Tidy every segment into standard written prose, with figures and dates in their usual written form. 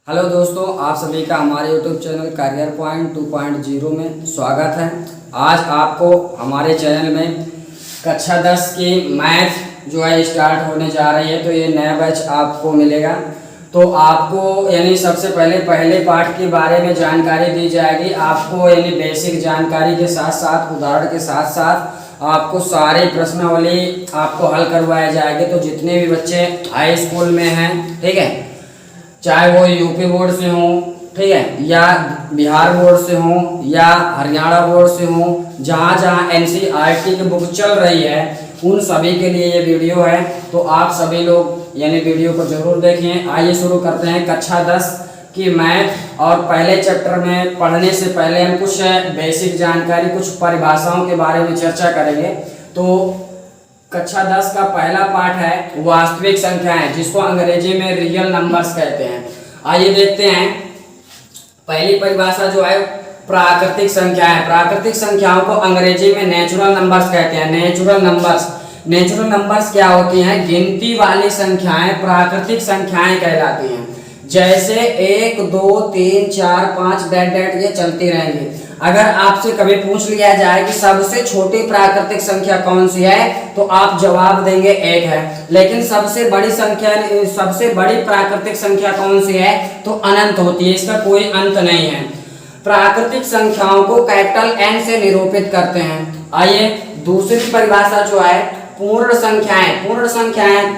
Hello दोस्तों, आप सभी का हमारे यूट्यूब चैनल करियर पॉइंट 2.0 में स्वागत है। आज आपको हमारे चैनल में कक्षा 10 की मैथ जो है स्टार्ट होने जा रही है, तो ये नया बैच आपको मिलेगा। तो आपको यानी सबसे पहले पाठ के बारे में जानकारी दी जाएगी। आपको यानी बेसिक जानकारी के साथ साथ उदाहरण के साथ साथ आपको सारे प्रश्नावली आपको हल करवाए जाएंगे। तो जितने भी बच्चे हाई स्कूल में हैं, ठीक है, चाहे वो यूपी बोर्ड से हो, ठीक है, या बिहार बोर्ड से हो या हरियाणा बोर्ड से हो, जहाँ जहाँ एनसीईआरटी की बुक चल रही है उन सभी के लिए ये वीडियो है। तो आप सभी लोग यानी वीडियो को जरूर देखें। आइए शुरू करते हैं कक्षा 10 की मैथ। और पहले चैप्टर में पढ़ने से पहले हम कुछ बेसिक जानकारी, कुछ परिभाषाओं के बारे में चर्चा करेंगे। तो कक्षा 10 का पहला पाठ है वास्तविक संख्याएं, जिसको अंग्रेजी में रियल नंबर्स कहते हैं। आइए देखते हैं। पहली परिभाषा जो है प्राकृतिक संख्याएं। प्राकृतिक संख्याओं को अंग्रेजी में नेचुरल नंबर्स कहते हैं। नेचुरल नंबर्स क्या होती हैं? गिनती वाली संख्याएं प्राकृतिक संख्याएं कहलाती हैं। जैसे 1 2 3 4 5 डैट ये चलती रहेंगी। अगर आपसे कभी पूछ लिया जाए कि सबसे छोटी प्राकृतिक संख्या कौन सी है, तो आप जवाब देंगे 1 है। लेकिन सबसे बड़ी प्राकृतिक संख्या कौन सी है? तो अनंत होती है, इसका कोई अंत नहीं है। प्राकृतिक संख्याओं को कैपिटल N से निरूपित करते हैं। आइए दूसरी परिभाषा जो है पूर्ण संख्याएं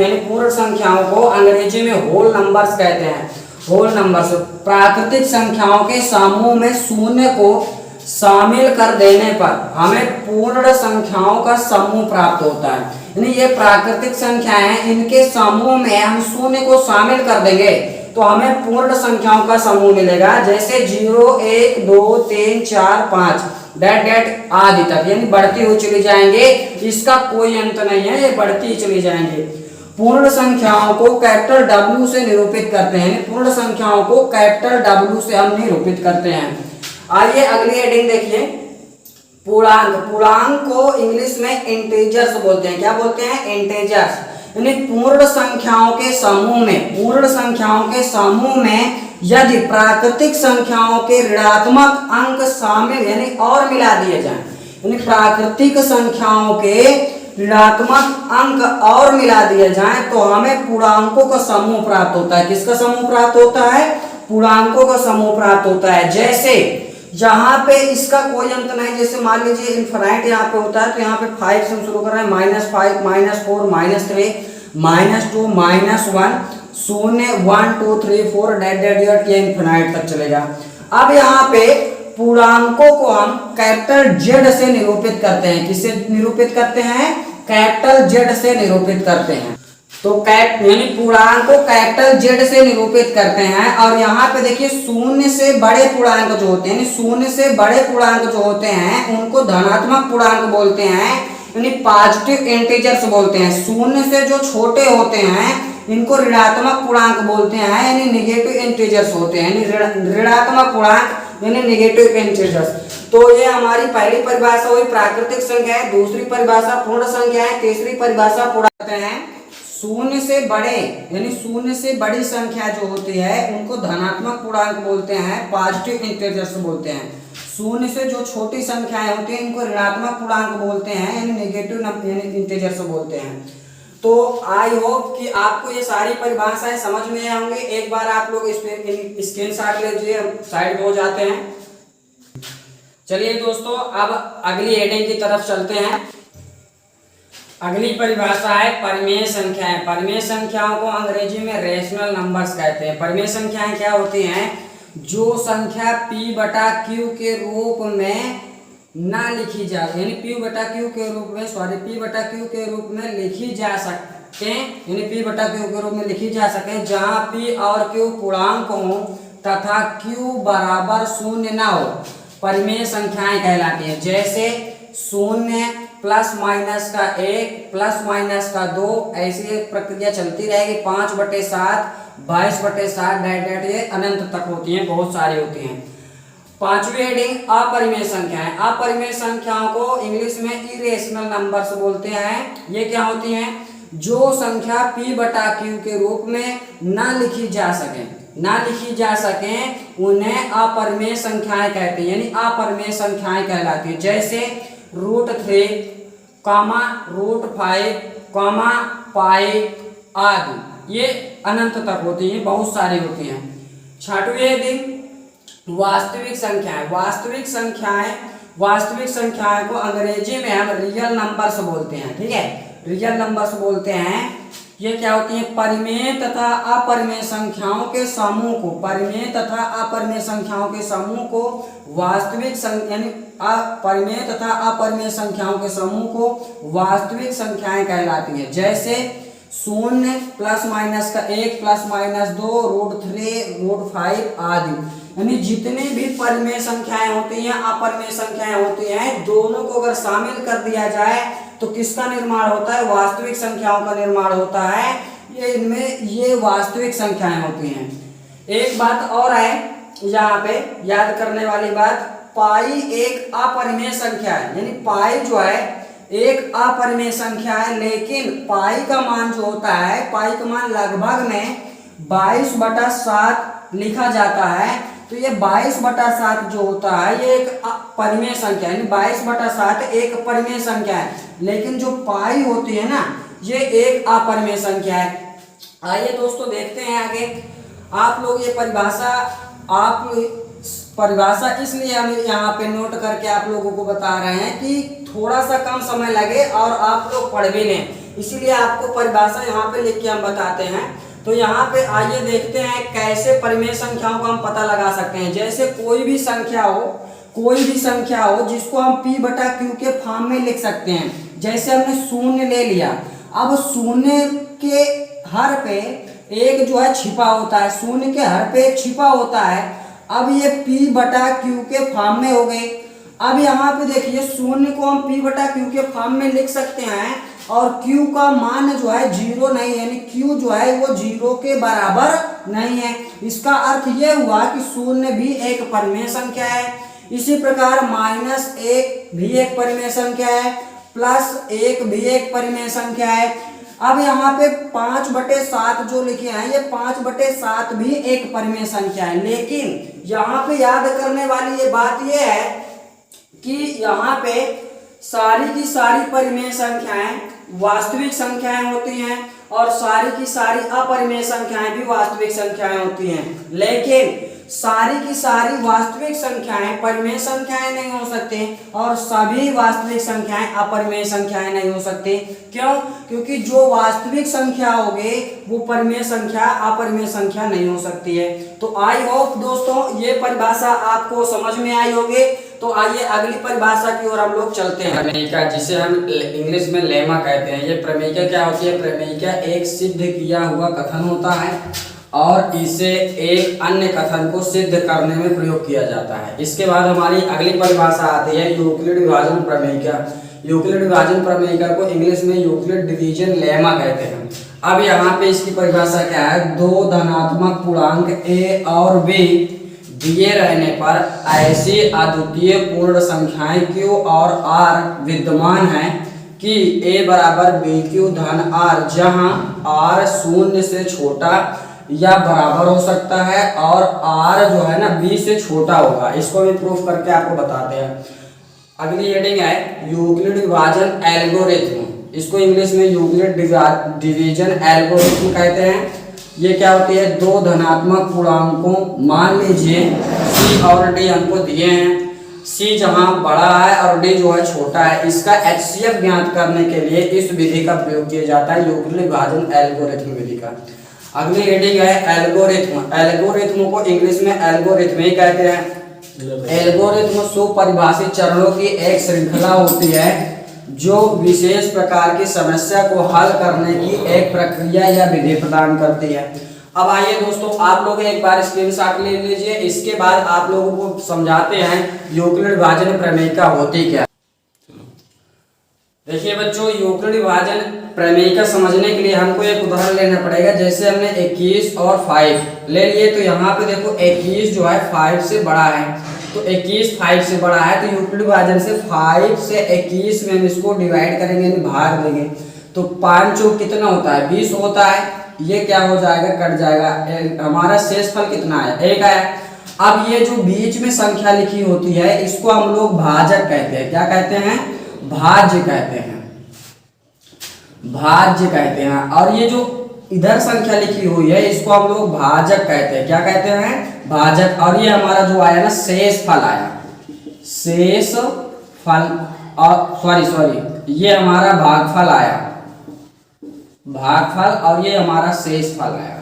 यानी पूर्ण संख्याओं को अंग्रेजी में होल नंबर्स कहते हैं। होल नंबर्स प्राकृतिक संख्याओं के समूह में शून्य को शामिल कर देने पर हमें पूर्ण संख्याओं का समूह प्राप्त होता है। यानी ये प्राकृतिक संख्याएं हैं, इनके समूह में हम शून्य को शामिल कर देंगे तो हमें पूर्ण संख्याओं का समूह मिलेगा। जैसे 0 1 2 3 4 5 डैट आदि तक, यानी बढ़ती हुई चली जाएंगे। इसका कोई अंत नहीं है, ये बढ़ती ही चली जाएंगे। पूर्ण संख्याओं को कैपिटल W से निरूपित करते हैं। पूर्ण संख्याओं को कैपिटल W से हम निरूपित करते हैं। आइए अगली हेडिंग देखिए। पूर्णांक को इंग्लिश में इंटीजर्स बोलते हैं। क्या बोलते हैं? इंटीजर्स। यानी पूर्ण संख्याओं के समूह में यदि प्राकृतिक संख्याओं के ऋणात्मक अंक शामिल यानी और मिला दिए जाएं, यानी प्राकृतिक संख्याओं के ऋणात्मक अंक और मिला दिए जाएं तो हमें पूर्णांकों का समूह प्राप्त होता है। किसका समूह प्राप्त होता है? पूर्णांकों का समूह प्राप्त होता है। जैसे यहाँ पे इसका कोई अंत नहीं, जैसे मान लीजिए इनफाइनाइट यहाँ पे होता है, तो यहाँ पे 5 से हम शुरू कर रहे हैं, -5 -4 -3 -2 -1 0 1 2 3 4 डैट ये इनफाइनाइट तक चलेगा। अब यहाँ पे पूर्णांकों को हम कैपिटल Z से निरूपित करते हैं। किससे निरूपित करते हैं? कैपिटल Z से निरूपित करते हैं। तो यानी पूर्णांक को कैपिटल Z से निरूपित करते हैं। और यहाँ पे देखिए शून्य से बड़े पूर्णांक जो होते हैं, शून्य से बड़े पूर्णांक जो होते हैं उनको धनात्मक पूर्णांक बोलते हैं, यानी पॉजिटिव इंटीजर्स बोलते हैं। शून्य से जो छोटे होते हैं इनको ऋणात्मक पूर्णांक बोलते हैं, यानी निगेटिव इंटीजर्स होते हैं। यानी ऋणात्मक पूर्णांक यानी निगेटिव इंटीजर्स। तो ये हमारी पहली परिभाषा हुई प्राकृतिक संख्या है। दूसरी परिभाषा पूर्ण संख्या है। तीसरी परिभाषा पूर्ण हैं शून्य से बड़े यानी शून्य से बड़ी संख्या जो होती है उनको धनात्मक पूर्णांक बोलते हैं, पॉजिटिव इंटीजर्स बोलते हैं। शून्य से जो छोटी संख्याएं होती हैं इनको ऋणात्मक पूर्णांक बोलते हैं, यानी नेगेटिव इंटीजर्स बोलते हैं। तो आई होप कि आपको ये सारी परिभाषाएं समझ में आएंगी। एक बार आप लोग इस पे स्क्रीनशॉट लीजिए, साइड हो जाते हैं। चलिए दोस्तों, अब अगली हेडिंग की तरफ चलते हैं। अगली परिभाषा है परिमेय संख्याएं। परिमेय संख्याओं को अंग्रेजी में रेशनल नंबर्स कहते हैं। परिमेय संख्याएं क्या होती हैं? जो संख्या P/Q के रूप में ना लिखी जा, यानी P/Q के रूप में लिखी जा सकते, यानी P/Q के रूप में लिखी जा सके, जहां P और Q पूर्णांक हो तथा Q बराबर शून्य ना हो, परिमेय संख्याएं कहलाती हैं। जैसे 0 ± का 1 ± का 2, ऐसी प्रक्रिया चलती रहेगी। 5/7 22/7 डैट ये अनंत तक होती हैं, बहुत सारी होती हैं। पांचवी हेडिंग अपरिमेय संख्याएं। अपरिमेय संख्याओं को इंग्लिश में इरेशनल नंबर्स बोलते हैं। ये क्या होती हैं? जो संख्या p बटा q के रूप में ना लिखी जा सके उन्हें अपरिमेय संख्याएं कहते हैं, यानी अपरिमेय संख्याएं कहलाती है। जैसे √3, √5, पाई आदि, ये अनंत तक होती हैं, बहुत सारी होती हैं। 6वीं हेडिंग वास्तविक संख्याएं को अंग्रेजी में हम रियल नंबर्स बोलते हैं, ठीक है, रियल नंबर्स बोलते हैं। ये क्या होती है? परिमेय तथा अपरिमेय संख्याओं के समूह को वास्तविक यानी परिमेय तथा अपरिमेय संख्याओं के समूह को वास्तविक संख्याएं कहलाती हैं। जैसे 0 ±1 ±2 √3 √5 आदि, यानी जितनी भी परिमेय संख्याएं होती हैं, अपरिमेय संख्याएं होती हैं, दोनों को अगर शामिल कर दिया जाए तो किसका निर्माण होता है? वास्तविक संख्याओं का निर्माण होता है। ये वास्तविक संख्याएं होती हैं। एक बात और है यहाँ पे याद करने वाली बात, पाई एक अपरिमेय संख्या है, यानी पाई जो है एक अपरिमेय संख्या है, लेकिन पाई का मान जो होता है, पाई का मान लगभग में 22/7 लिखा जाता है। तो ये 22/7 जो होता है ये एक परिमेय संख्या है, यानी 22/7 एक परिमेय संख्या है, लेकिन जो पाई होती है ना, ये एक अपरिमेय संख्या है। आइए दोस्तों देखते हैं आगे। आप लोग ये परिभाषा इसलिए हम यहाँ पे नोट करके आप लोगों को बता रहे हैं कि थोड़ा सा कम समय लगे और आप लोग पढ़ भी लें, इसीलिए आपको परिभाषा यहाँ पे लिख के हम बताते हैं। तो यहाँ पे आइए देखते हैं कैसे परिमेय संख्याओं को हम पता लगा सकते हैं। जैसे कोई भी संख्या हो जिसको हम p बटा q के फॉर्म में लिख सकते हैं। जैसे हमने 0 ले लिया, अब 0 के हर पे एक जो है छिपा होता है, 0 के हर पे एक छिपा होता है। अब ये p बटा q के फॉर्म में हो गए। अब यहाँ पे देखिए 0 को हम p बटा q के फॉर्म में लिख सकते हैं और q का मान जो है 0 नहीं, यानी q जो है वो 0 के बराबर नहीं है। इसका अर्थ ये हुआ कि 0 भी एक परिमेय संख्या है। इसी प्रकार -1 भी एक परिमेय संख्या है, +1 भी एक परिमेय संख्या है। अब यहाँ पे 5/7 जो लिखे हैं, ये 5/7 भी एक परिमेय संख्या है। लेकिन यहाँ पे याद करने वाली ये बात ये है कि यहाँ पे सारी की सारी परिमेय संख्याएं वास्तविक संख्याएं होती हैं और सारी की सारी अपरिमेय संख्याएं भी वास्तविक संख्याएं होती हैं। लेकिन सारी की सारी वास्तविक संख्याएं परिमेय संख्याएं नहीं हो सकती और सभी वास्तविक संख्याएं अपरिमेय संख्याएं नहीं हो सकती। क्यों? क्योंकि जो वास्तविक संख्या होगी वो परिमेय संख्या अपरिमेय संख्या नहीं हो सकती है। तो आई होप दोस्तों ये परिभाषा आपको समझ में आई होगी। तो आइए अगली परिभाषा की ओर हम लोग चलते हैं। प्रमेयिका, जिसे हम इंग्लिश में लेमा कहते हैं, ये प्रमेयिका क्या होती है? प्रमेयिका एक सिद्ध किया हुआ कथन होता है और इसे एक अन्य कथन को सिद्ध करने में प्रयोग किया जाता है। इसके बाद हमारी अगली परिभाषा आती है यूक्लिड विभाजन प्रमेयिका। यूक्लिड विभाजन प्रमेयिका को इंग्लिश में यूक्लिड डिवीजन लेमा कहते हैं। अब यहाँ पे इसकी परिभाषा क्या है? दो धनात्मक पूर्णांक a और b दिए रहने पर ऐसी अद्वितीय पूर्ण संख्याएं q और r विद्यमान हैं कि a बराबर bq धन r, जहां r 0 से छोटा या बराबर हो सकता है और r जो है ना b से छोटा होगा। इसको भी प्रूफ करके आपको बताते हैं। अगली हेडिंग है यूक्लिड विभाजन एल्गोरिथम। इसको इंग्लिश में यूक्लिड डिवीजन एल्गोरिथम कहते हैं। ये क्या होती है? दो धनात्मक पूर्णांकों, मान लीजिए c और d हमको दिए हैं, c जहां बड़ा है और d जो है छोटा है, इसका HCF ज्ञात करने के लिए इस विधि का प्रयोग किया जाता है, यूक्लिड विभाजन एल्गोरिथम विधि का। अगली हेडिंग है एल्गोरिथम। एल्गोरिथम को इंग्लिश में एल्गोरिथम ही कहते हैं। एल्गोरिथम सुपरिभाषित चरणों की एक श्रृंखला होती है जो विशेष प्रकार की समस्या को हल करने की एक प्रक्रिया या विधि प्रदान करती है। अब आइए दोस्तों आप लोग एक बार स्क्रीनशॉट ले लीजिए। इसके बाद आप लोगों को समझाते हैं यूक्लिड विभाजन प्रमेयिका होती क्या। देखिए बच्चों, यूक्लिड विभाजन प्रमेयिका समझने के लिए हमको एक उदाहरण लेना पड़ेगा। जैसे हमने 21 और 5 ले लिए, तो यहाँ पे देखो 21 जो है 5 से बड़ा है, तो 21 5 से बड़ा है, तो यूक्लिड विभाजन से 5 से 21 में हम इसको डिवाइड करेंगे, भाग देंगे। तो 5 चौक कितना होता है 20 होता है। ये क्या हो जाएगा कट जाएगा, हमारा शेषफल कितना आया 1 आया। अब ये जो बीच में संख्या लिखी होती है इसको हम लोग भाजक कहते हैं। क्या कहते हैं, भाज्य कहते हैं, भाज्य कहते हैं। और ये जो इधर संख्या लिखी हुई है इसको हम लोग भाजक कहते हैं। क्या कहते हैं, भाजक। और ये हमारा जो आया ना शेषफल आया, शेषफल, और सॉरी ये हमारा भागफल आया, भागफल, और ये हमारा शेषफल आया,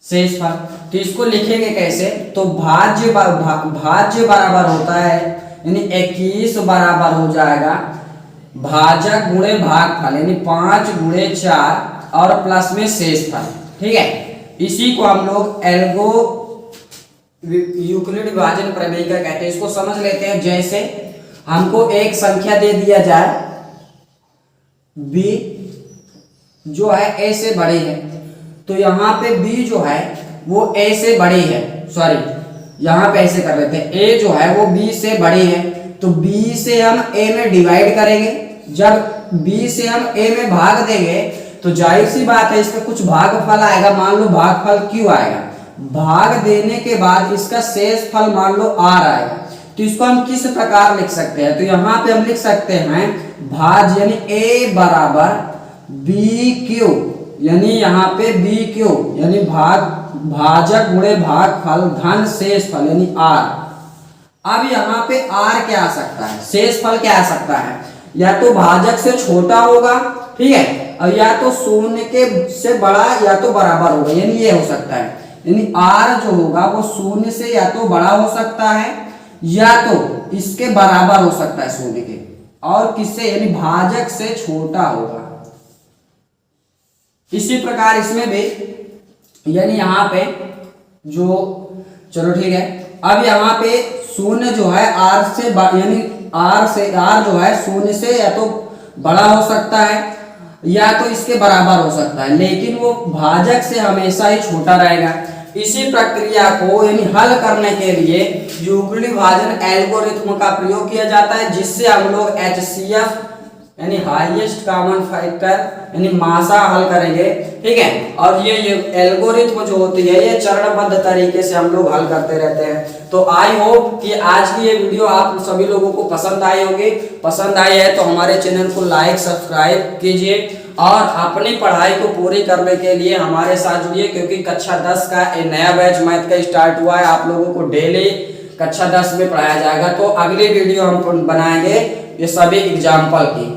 शेषफल। तो इसको लिखेंगे कैसे, तो भाज्य भाज्य बराबर होता है यानी 21 बराबर हो जाएगा भाजक गुणे भागफल यानी 5 गुणे 4 और प्लस में शेषफल। ठीक है, इसी को हम लोग यूक्लिड विभाजन प्रमेय का कहते हैं। इसको समझ लेते हैं। जैसे हमको एक संख्या दे दिया जाए b जो है a से बड़ी है, तो यहाँ पे b जो है वो a से बड़ी है, सॉरी यहाँ पे ऐसे कर लेते हैं, a जो है वो b से बड़ी है, तो b से हम a में डिवाइड करेंगे। जब b से हम a में भाग देंगे तो जाहिर सी बात है इसका कुछ भागफल आएगा। मान लो भागफल क्यों आएगा, भाग देने के बाद इसका शेषफल मान लो r आएगा। तो इसको हम किस प्रकार लिख सकते हैं, तो यहाँ पे हम लिख सकते हैं भाज्य यानी a बराबर बी क्यू, यानी यहाँ पे बी क्यू यानी भाजक गुणे भागफल धन शेषफल यानी r। अब यहाँ पे r क्या आ सकता है, शेषफल क्या आ सकता है, या तो भाजक से छोटा होगा, ठीक है, और या तो शून्य के से बड़ा या तो बराबर होगा, यानी ये हो सकता है। यानी r जो होगा वो शून्य से या तो बड़ा हो सकता है या तो इसके बराबर हो सकता है शून्य के, और किससे यानी भाजक से छोटा होगा। इसी प्रकार इसमें भी यानी यहाँ पे जो, चलो ठीक है, अब यहाँ पे शून्य जो है r से यानी r जो है शून्य से या तो बड़ा हो सकता है या तो इसके बराबर हो सकता है, लेकिन वो भाजक से हमेशा ही छोटा रहेगा। इसी प्रक्रिया को यानी हल करने के लिए यूक्लिड विभाजन एल्गोरिथ्म का प्रयोग किया जाता है, जिससे हम लोग HCF यानी हाईएस्ट कॉमन फैक्टर यानी मासा हल करेंगे। ठीक है, और ये एल्गोरिथ्म जो होती है ये चरणबद्ध तरीके से हम लोग हल करते रहते हैं। तो आई होप कि आज की ये वीडियो आप सभी लोगों को पसंद आई होगी। पसंद आई है तो हमारे चैनल को लाइक सब्सक्राइब कीजिए और अपनी पढ़ाई को पूरी करने के लिए हमारे साथ जुड़िए, क्योंकि कक्षा 10 का एक नया बैच मैथ का स्टार्ट हुआ है। आप लोगों को डेली कक्षा 10 में पढ़ाया जाएगा। तो अगली वीडियो हम बनाएंगे ये सभी एग्जाम्पल की।